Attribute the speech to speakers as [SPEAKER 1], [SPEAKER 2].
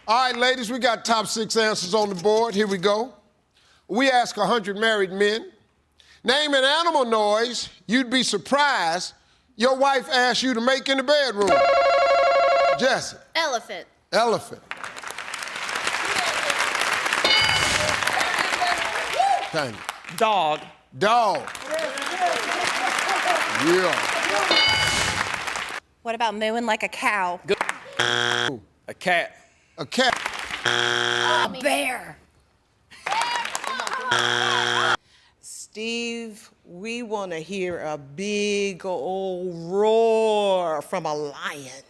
[SPEAKER 1] All right, ladies, we got top 6 answers on the board. Here we go. We ask 100 married men, name an animal noise you'd be surprised your wife asked you to make in the bedroom. Jesse.
[SPEAKER 2] Elephant.
[SPEAKER 1] Elephant. Tanya.
[SPEAKER 3] Dog.
[SPEAKER 1] Dog. Yeah.
[SPEAKER 4] What about mooing like a cow?
[SPEAKER 3] Good. A cat.
[SPEAKER 1] A cat.
[SPEAKER 4] A bear.
[SPEAKER 5] Steve, we want to hear a big old roar from a lion.